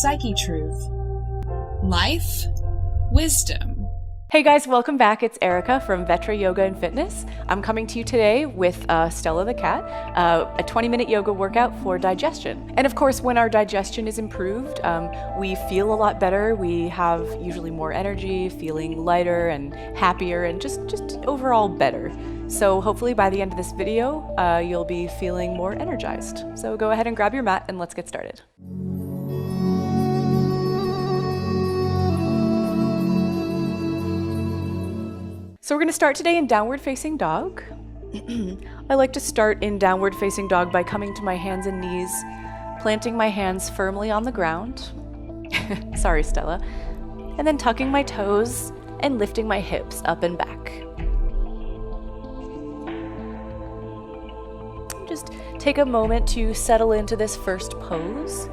Psyche Truth. Life, wisdom. Hey guys, welcome back. It's Erica from Vetra Yoga and Fitness. I'm coming to you today with Stella the cat, a 20-minute yoga workout for digestion. And of course, when our digestion is improved, we feel a lot better. We have usually more energy, feeling lighter and happier, and just overall better. So hopefully by the end of this video, you'll be feeling more energized. So go ahead and grab your mat and let's get started. So we're going to start today in downward facing dog. I like to start in downward facing dog by coming to my hands and knees, planting my hands firmly on the ground. Sorry, Stella. And then tucking my toes and lifting my hips up and back. Just take a moment to settle into this first pose.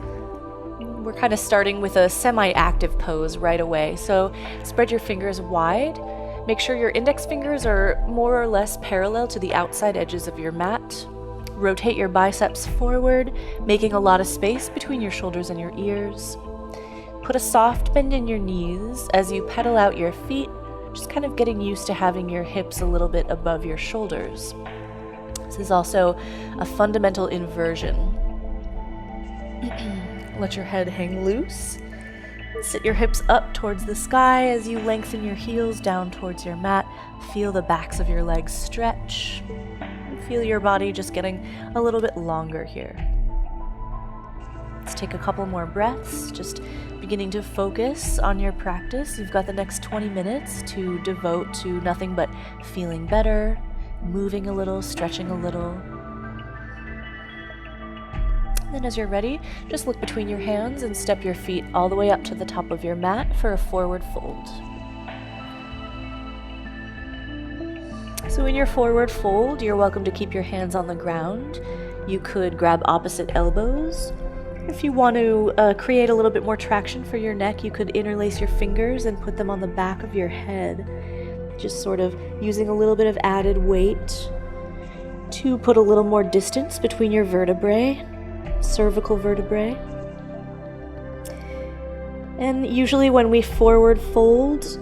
We're kind of starting with a semi-active pose right away. So spread your fingers wide. Make sure your index fingers are more or less parallel to the outside edges of your mat. Rotate your biceps forward, making a lot of space between your shoulders and your ears. Put a soft bend in your knees as you pedal out your feet, just kind of getting used to having your hips a little bit above your shoulders. This is also a fundamental inversion. Let your head hang loose. Sit your hips up towards the sky as you lengthen your heels down towards your mat. Feel the backs of your legs stretch. Feel your body just getting a little bit longer here. Let's take a couple more breaths, just beginning to focus on your practice. You've got the next 20 minutes to devote to nothing but feeling better, moving a little, stretching a little. Then as you're ready, just look between your hands and step your feet all the way up to the top of your mat for a forward fold. So in your forward fold, you're welcome to keep your hands on the ground. You could grab opposite elbows. If you want to create a little bit more traction for your neck, you could interlace your fingers and put them on the back of your head, just sort of using a little bit of added weight to put a little more distance between your vertebrae. Cervical vertebrae. And usually when we forward fold,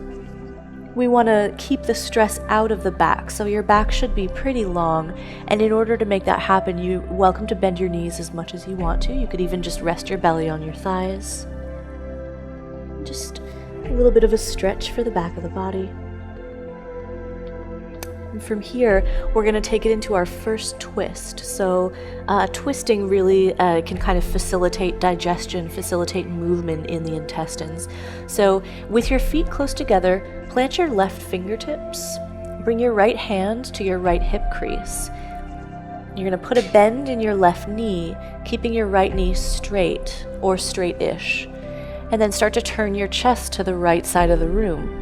we want to keep the stress out of the back, so your back should be pretty long, and in order to make that happen, you're welcome to bend your knees as much as you want to. You could even just rest your belly on your thighs. Just a little bit of a stretch for the back of the body. And from here, we're going to take it into our first twist. So twisting really can kind of facilitate digestion, facilitate movement in the intestines. So with your feet close together, plant your left fingertips. Bring your right hand to your right hip crease. You're going to put a bend in your left knee, keeping your right knee straight or straight-ish. And then start to turn your chest to the right side of the room.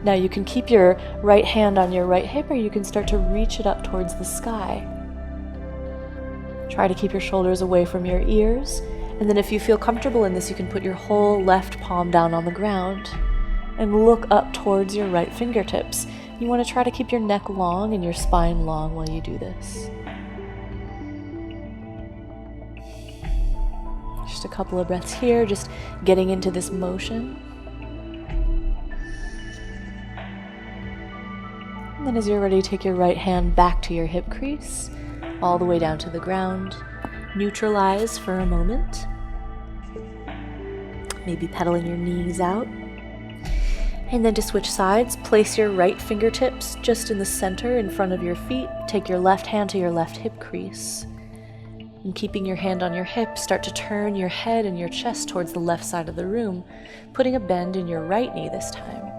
Now you can keep your right hand on your right hip, or you can start to reach it up towards the sky. Try to keep your shoulders away from your ears, and then if you feel comfortable in this, you can put your whole left palm down on the ground and look up towards your right fingertips. You want to try to keep your neck long and your spine long while you do this. Just a couple of breaths here, just getting into this motion. And then as you're ready, take your right hand back to your hip crease, all the way down to the ground. Neutralize for a moment. Maybe pedaling your knees out. And then to switch sides, place your right fingertips just in the center in front of your feet. Take your left hand to your left hip crease. And keeping your hand on your hip, start to turn your head and your chest towards the left side of the room, putting a bend in your right knee this time.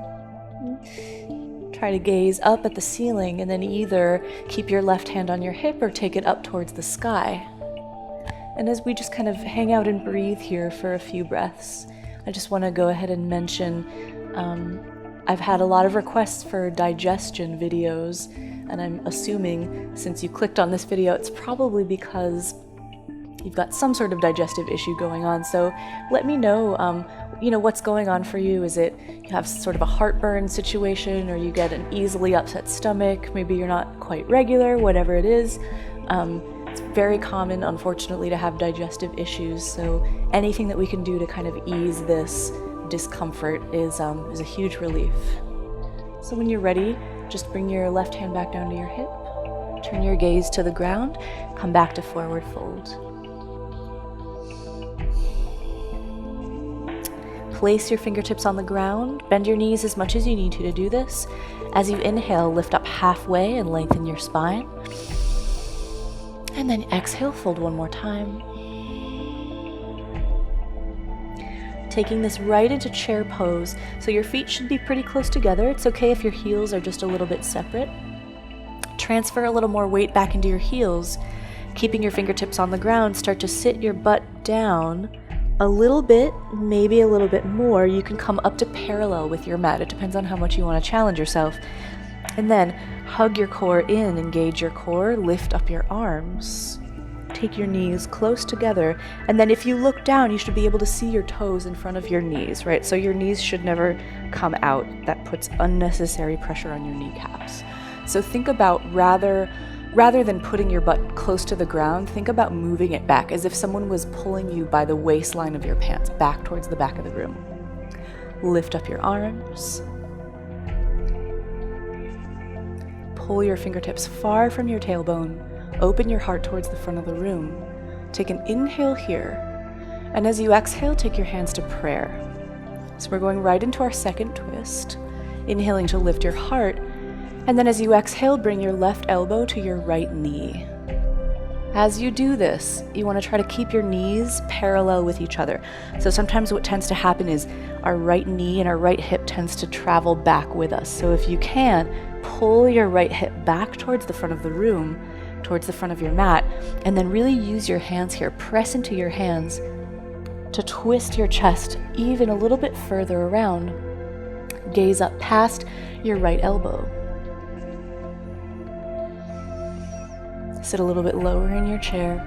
Try to gaze up at the ceiling and then either keep your left hand on your hip or take it up towards the sky. And as we just kind of hang out and breathe here for a few breaths, I just want to go ahead and mention I've had a lot of requests for digestion videos, and I'm assuming since you clicked on this video, it's probably because you've got some sort of digestive issue going on. So let me know what's going on for you. Is it you have sort of a heartburn situation, or you get an easily upset stomach? Maybe you're not quite regular, whatever it is. It's very common, unfortunately, to have digestive issues, so anything that we can do to kind of ease this discomfort is a huge relief. So when you're ready, just bring your left hand back down to your hip, turn your gaze to the ground, come back to forward fold. Place your fingertips on the ground, bend your knees as much as you need to do this. As you inhale, lift up halfway and lengthen your spine. And then exhale, fold one more time. Taking this right into chair pose, so your feet should be pretty close together. It's okay if your heels are just a little bit separate. Transfer a little more weight back into your heels. Keeping your fingertips on the ground, start to sit your butt down a little bit, maybe a little bit more. You can come up to parallel with your mat. It depends on how much you want to challenge yourself. And then hug your core in, engage your core, lift up your arms. Take your knees close together, and then if you look down, you should be able to see your toes in front of your knees, right? So your knees should never come out. That puts unnecessary pressure on your kneecaps. So think about rather than putting your butt close to the ground, think about moving it back as if someone was pulling you by the waistline of your pants back towards the back of the room. Lift up your arms. Pull your fingertips far from your tailbone. Open your heart towards the front of the room. Take an inhale here. And as you exhale, take your hands to prayer. So we're going right into our second twist. Inhaling to lift your heart. And then as you exhale, bring your left elbow to your right knee. As you do this, you want to try to keep your knees parallel with each other. So sometimes what tends to happen is our right knee and our right hip tends to travel back with us. So if you can, pull your right hip back towards the front of the room, towards the front of your mat, and then really use your hands here. Press into your hands to twist your chest even a little bit further around. Gaze up past your right elbow. Sit a little bit lower in your chair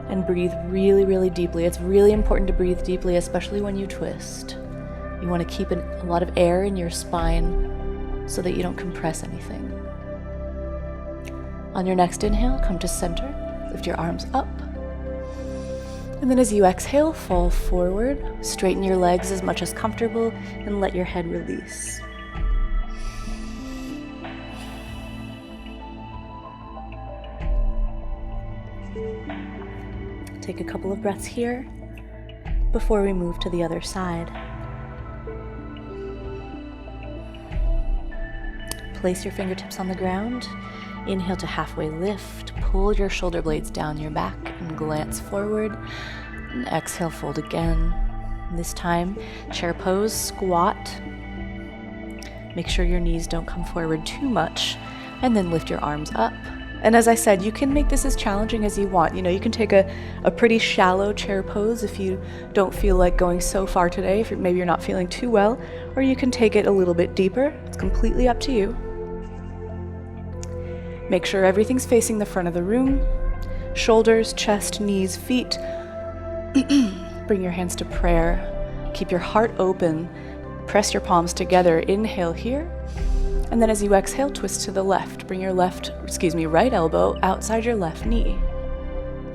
and breathe really, really deeply. It's really important to breathe deeply, especially when you twist. You want to keep a lot of air in your spine so that you don't compress anything. On your next inhale, come to center, lift your arms up. And then as you exhale, fall forward, straighten your legs as much as comfortable, and let your head release. Take a couple of breaths here before we move to the other side. Place your fingertips on the ground. Inhale to halfway lift. Pull your shoulder blades down your back and glance forward. And exhale, fold again. This time, chair pose, squat. Make sure your knees don't come forward too much. And then lift your arms up. And as I said, you can make this as challenging as you want. You know, you can take a pretty shallow chair pose if you don't feel like going so far today, if maybe you're not feeling too well, or you can take it a little bit deeper. It's completely up to you. Make sure everything's facing the front of the room. Shoulders, chest, knees, feet. Bring your hands to prayer. Keep your heart open. Press your palms together. Inhale here. And then as you exhale, twist to the left. Bring your right elbow outside your left knee.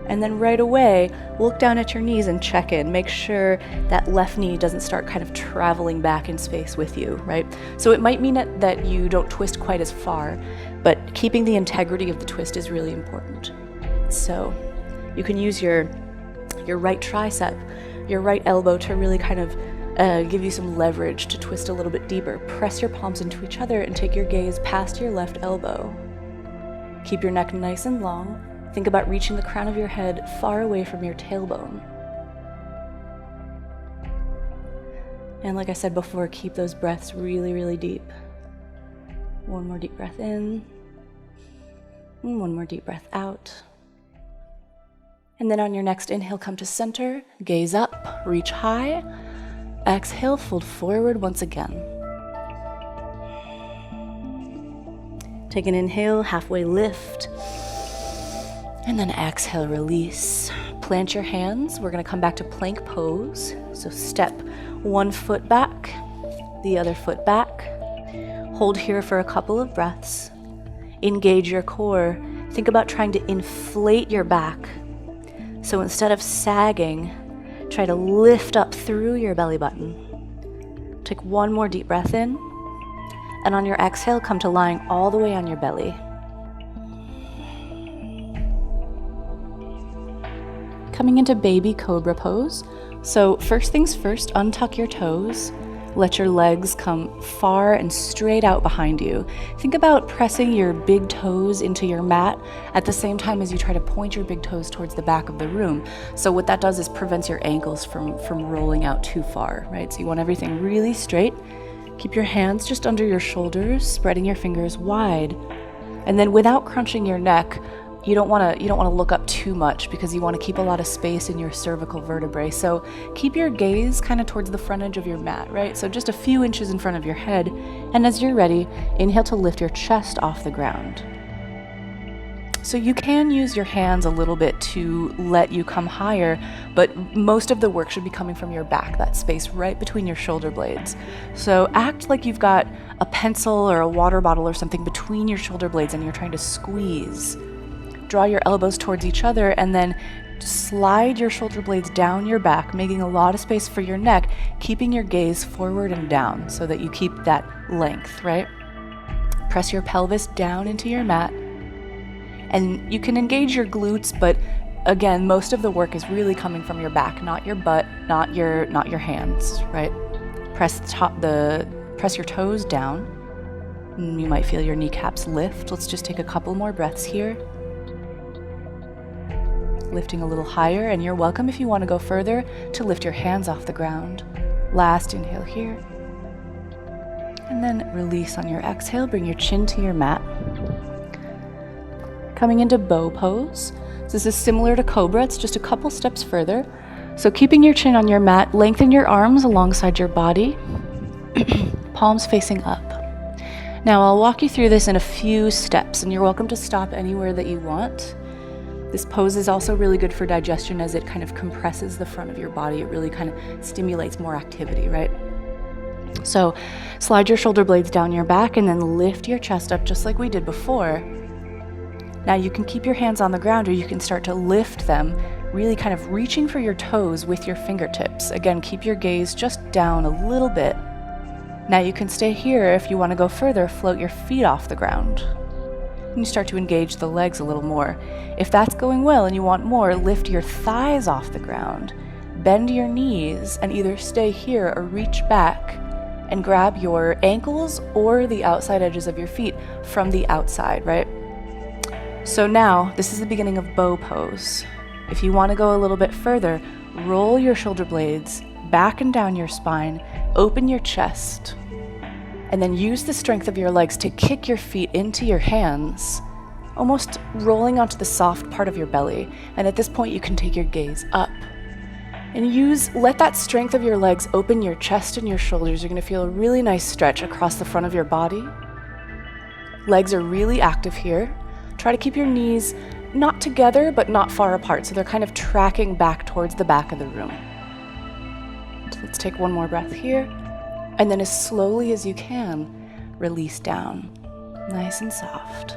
And then right away, look down at your knees and check in. Make sure that left knee doesn't start kind of traveling back in space with you, right? So it might mean that you don't twist quite as far, but keeping the integrity of the twist is really important. So you can use your right tricep, your right elbow to really kind of give you some leverage to twist a little bit deeper. Press your palms into each other and take your gaze past your left elbow. Keep your neck nice and long. Think about reaching the crown of your head far away from your tailbone. And like I said before, keep those breaths really, really deep. One more deep breath in. And one more deep breath out. And then on your next inhale, come to center, gaze up, reach high. Exhale, fold forward once again. Take an inhale, halfway lift. And then exhale, release. Plant your hands. We're going to come back to plank pose. So step one foot back, the other foot back. Hold here for a couple of breaths. Engage your core. think about trying to inflate your back. So instead of sagging, try to lift up through your belly button. Take one more deep breath in, and on your exhale, come to lying all the way on your belly. Coming into baby cobra pose. So first things first, untuck your toes. Let your legs come far and straight out behind you. Think about pressing your big toes into your mat at the same time as you try to point your big toes towards the back of the room. So what that does is prevents your ankles from rolling out too far, right? So you want everything really straight. Keep your hands just under your shoulders, spreading your fingers wide. And then without crunching your neck, you don't want to look up too much because you want to keep a lot of space in your cervical vertebrae. So keep your gaze kind of towards the front edge of your mat, right? So just a few inches in front of your head. And as you're ready, inhale to lift your chest off the ground. So you can use your hands a little bit to let you come higher, but most of the work should be coming from your back, that space right between your shoulder blades. So act like you've got a pencil or a water bottle or something between your shoulder blades and you're trying to squeeze. Draw your elbows towards each other and then slide your shoulder blades down your back, making a lot of space for your neck, keeping your gaze forward and down so that you keep that length, right? Press your pelvis down into your mat. And you can engage your glutes, but again, most of the work is really coming from your back, not your butt, not your hands, right? Press your toes down. You might feel your kneecaps lift. Let's just take a couple more breaths here. Lifting a little higher, and you're welcome if you want to go further to lift your hands off the ground. Last inhale here. And then release on your exhale, bring your chin to your mat. Coming into bow pose. So this is similar to cobra, it's just a couple steps further. So keeping your chin on your mat, lengthen your arms alongside your body, palms facing up. Now I'll walk you through this in a few steps, and you're welcome to stop anywhere that you want. This pose is also really good for digestion as it kind of compresses the front of your body. It really kind of stimulates more activity, right? So slide your shoulder blades down your back and then lift your chest up just like we did before. Now you can keep your hands on the ground or you can start to lift them, really kind of reaching for your toes with your fingertips. Again, keep your gaze just down a little bit. Now you can stay here. If you want to go further, float your feet off the ground. And you start to engage the legs a little more. If that's going well and you want more, lift your thighs off the ground, bend your knees, and either stay here or reach back and grab your ankles or the outside edges of your feet from the outside, right? So now, this is the beginning of bow pose. If you want to go a little bit further, roll your shoulder blades back and down your spine, open your chest, and then use the strength of your legs to kick your feet into your hands, almost rolling onto the soft part of your belly. And at this point, you can take your gaze up. And let that strength of your legs open your chest and your shoulders. You're going to feel a really nice stretch across the front of your body. Legs are really active here. Try to keep your knees not together, but not far apart. So they're kind of tracking back towards the back of the room. So let's take one more breath here. And then as slowly as you can, release down, nice and soft.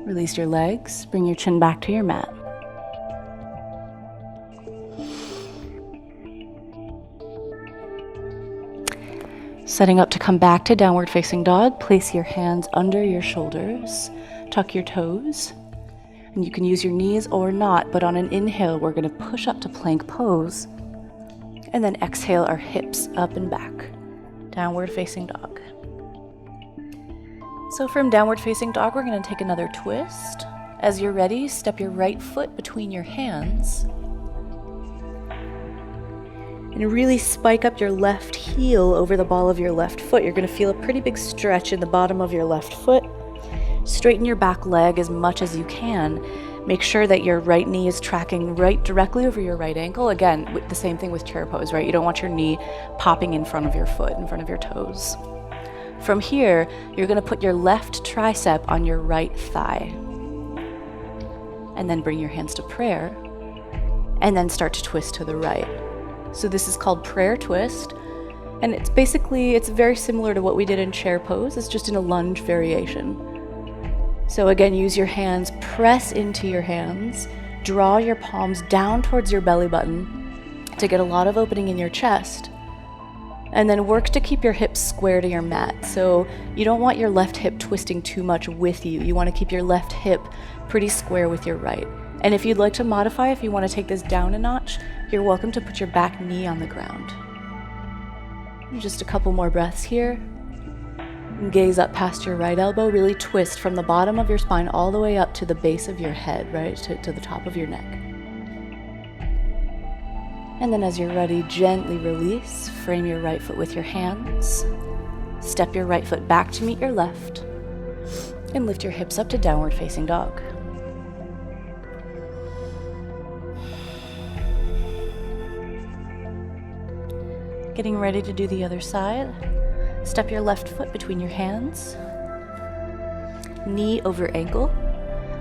Release your legs, bring your chin back to your mat. Setting up to come back to downward facing dog, place your hands under your shoulders, tuck your toes, and you can use your knees or not, but on an inhale, we're going to push up to plank pose. And then exhale our hips up and back. Downward facing dog. So from downward facing dog, we're going to take another twist. As you're ready, step your right foot between your hands. And really spike up your left heel over the ball of your left foot. You're going to feel a pretty big stretch in the bottom of your left foot. Straighten your back leg as much as you can. Make sure that your right knee is tracking right directly over your right ankle. Again, the same thing with chair pose, right? You don't want your knee popping in front of your foot, in front of your toes. From here, you're going to put your left tricep on your right thigh. And then bring your hands to prayer. And then start to twist to the right. So this is called prayer twist. And it's very similar to what we did in chair pose. It's just in a lunge variation. So again, use your hands, press into your hands, draw your palms down towards your belly button to get a lot of opening in your chest. And then work to keep your hips square to your mat. So you don't want your left hip twisting too much with you. You want to keep your left hip pretty square with your right. And if you'd like to modify, if you want to take this down a notch, you're welcome to put your back knee on the ground. Just a couple more breaths here. Gaze up past your right elbow. Really twist from the bottom of your spine all the way up to the base of your head, right? To the top of your neck. And then as you're ready, gently release. Frame your right foot with your hands. Step your right foot back to meet your left. And lift your hips up to downward facing dog. Getting ready to do the other side. Step your left foot between your hands. Knee over ankle.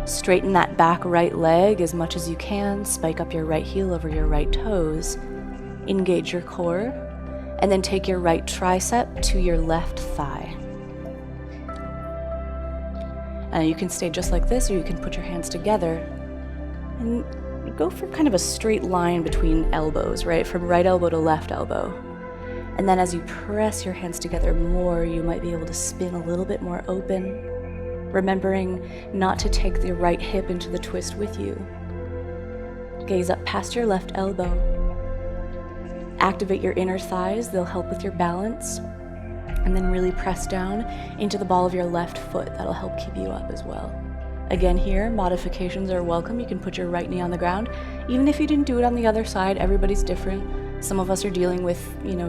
Straighten that back right leg as much as you can. Spike up your right heel over your right toes. Engage your core. And then take your right tricep to your left thigh. And you can stay just like this, or you can put your hands together. And go for kind of a straight line between elbows, right? From right elbow to left elbow. And then as you press your hands together more, you might be able to spin a little bit more open, remembering not to take the right hip into the twist with you. Gaze up past your left elbow. Activate your inner thighs, they'll help with your balance. And then really press down into the ball of your left foot, that'll help keep you up as well. Again here, modifications are welcome. You can put your right knee on the ground. Even if you didn't do it on the other side, everybody's different. Some of us are dealing with,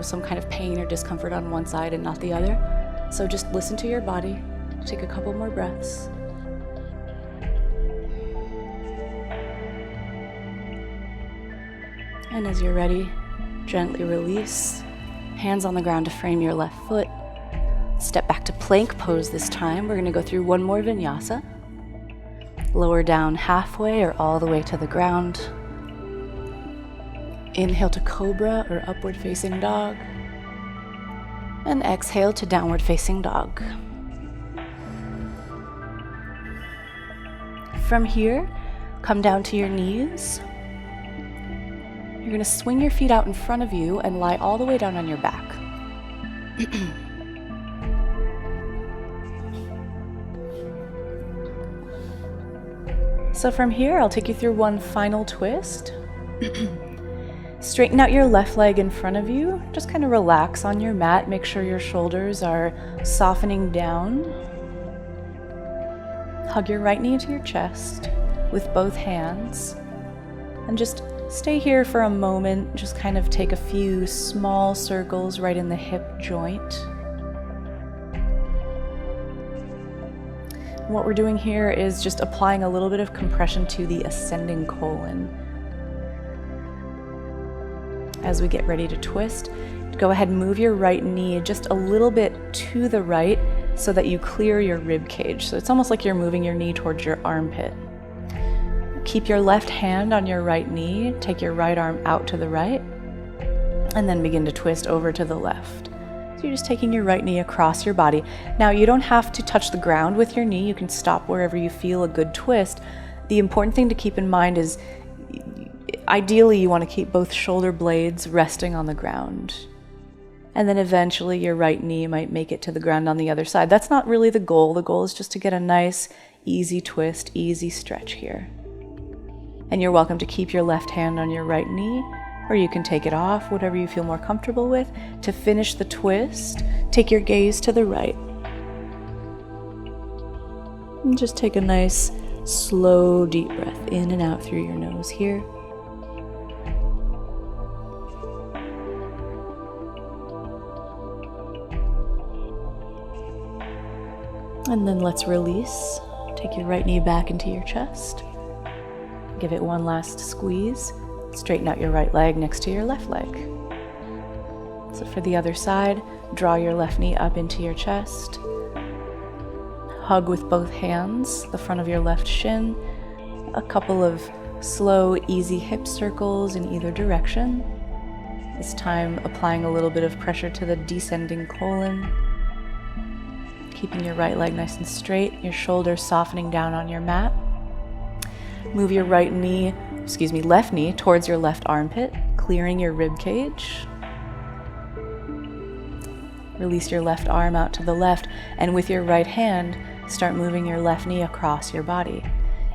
some kind of pain or discomfort on one side and not the other. So just listen to your body. Take a couple more breaths. And as you're ready, gently release. Hands on the ground to frame your left foot. Step back to plank pose this time. We're going to go through one more vinyasa. Lower down halfway or all the way to the ground. Inhale to cobra or upward facing dog. And exhale to downward facing dog. From here, come down to your knees. You're going to swing your feet out in front of you and lie all the way down on your back. So from here, I'll take you through one final twist. Straighten out your left leg in front of you. Just kind of relax on your mat. Make sure your shoulders are softening down. Hug your right knee into your chest with both hands. And just stay here for a moment. Just kind of take a few small circles right in the hip joint. What we're doing here is just applying a little bit of compression to the ascending colon. As we get ready to twist, go ahead and move your right knee just a little bit to the right so that you clear your rib cage. So it's almost like you're moving your knee towards your armpit. Keep your left hand on your right knee, take your right arm out to the right, and then begin to twist over to the left. So you're just taking your right knee across your body. Now you don't have to touch the ground with your knee, you can stop wherever you feel a good twist. The important thing to keep in mind is ideally you want to keep both shoulder blades resting on the ground. And then eventually your right knee might make it to the ground on the other side. That's not really the goal. The goal is just to get a nice, easy twist, easy stretch here. And you're welcome to keep your left hand on your right knee, or you can take it off, whatever you feel more comfortable with. To finish the twist, take your gaze to the right. And just take a nice, slow, deep breath in and out through your nose here. And then let's release. Take your right knee back into your chest. Give it one last squeeze. Straighten out your right leg next to your left leg. So for the other side, draw your left knee up into your chest. Hug with both hands the front of your left shin. A couple of slow, easy hip circles in either direction. This time applying a little bit of pressure to the descending colon. keeping your right leg nice and straight, your shoulders softening down on your mat. Move your left knee towards your left armpit, clearing your rib cage. Release your left arm out to the left, and with your right hand, start moving your left knee across your body.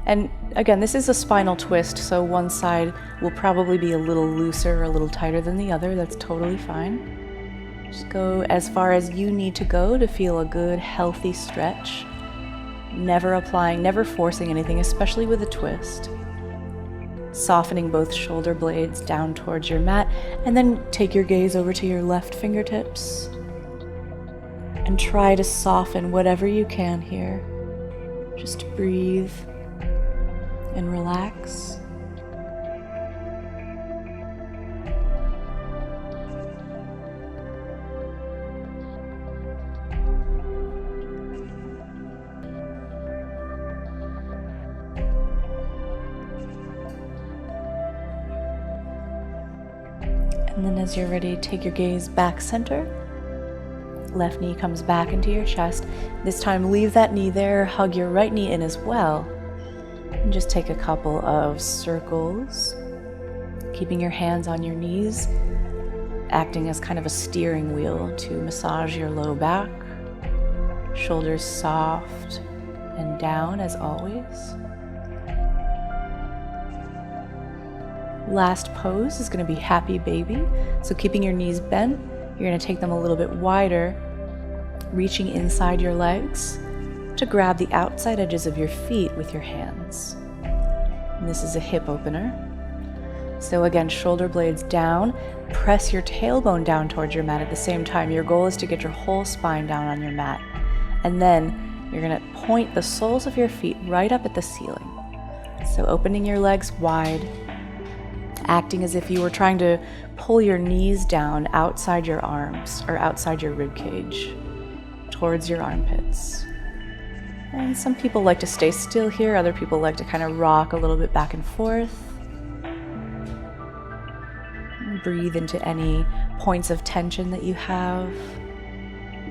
And again, this is a spinal twist, so one side will probably be a little looser or a little tighter than the other. That's totally fine. Just go as far as you need to go to feel a good, healthy stretch. Never forcing anything, especially with a twist. Softening both shoulder blades down towards your mat, and then take your gaze over to your left fingertips. And try to soften whatever you can here. Just breathe and relax. And then as you're ready, take your gaze back center. Left knee comes back into your chest. This time, leave that knee there, hug your right knee in as well. And just take a couple of circles, keeping your hands on your knees, acting as kind of a steering wheel to massage your low back. Shoulders soft and down as always. Last pose is going to be happy baby. So keeping your knees bent, you're going to take them a little bit wider, reaching inside your legs to grab the outside edges of your feet with your hands. And this is a hip opener. So again, shoulder blades down, press your tailbone down towards your mat at the same time. Your goal is to get your whole spine down on your mat. And then you're going to point the soles of your feet right up at the ceiling. So opening your legs wide, acting as if you were trying to pull your knees down outside your arms or outside your rib cage towards your armpits. And some people like to stay still here, other people like to kind of rock a little bit back and forth. Breathe into any points of tension that you have.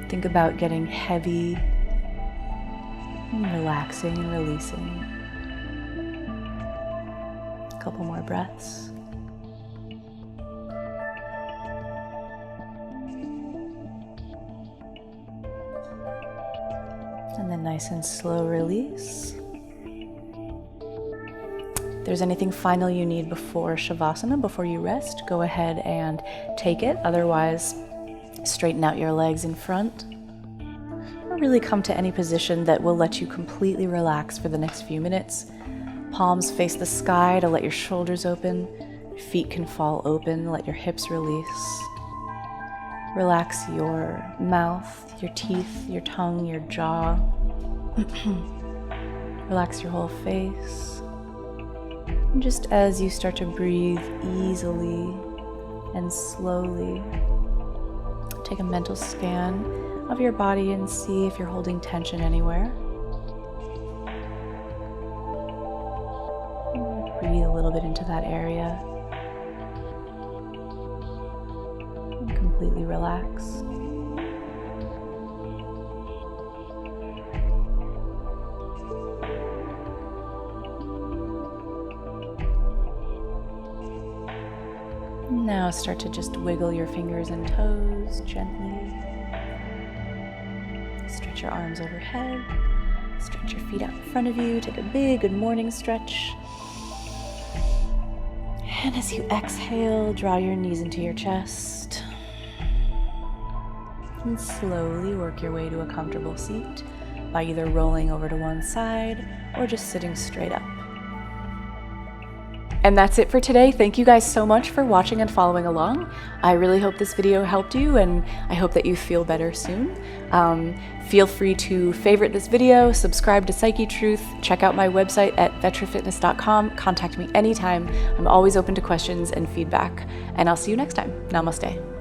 Think about getting heavy and relaxing and releasing. A couple more breaths. And then nice and slow release. If there's anything final you need before Shavasana, before you rest, go ahead and take it. Otherwise, straighten out your legs in front. Or really come to any position that will let you completely relax for the next few minutes. Palms face the sky to let your shoulders open. Your feet can fall open, let your hips release. Relax your mouth, your teeth, your tongue, your jaw. Relax your whole face. And just as you start to breathe easily and slowly, take a mental scan of your body and see if you're holding tension anywhere. Breathe a little bit into that area. And completely relax. Now start to just wiggle your fingers and toes gently. Stretch your arms overhead. Stretch your feet out in front of you. Take a big good morning stretch. And as you exhale, draw your knees into your chest. And slowly work your way to a comfortable seat by either rolling over to one side or just sitting straight up. And that's it for today. Thank you guys so much for watching and following along. I really hope this video helped you, and I hope that you feel better soon. Feel free to favorite this video, subscribe to Psyche Truth, check out my website at vetrafitness.com, contact me anytime. I'm always open to questions and feedback, and I'll see you next time. Namaste.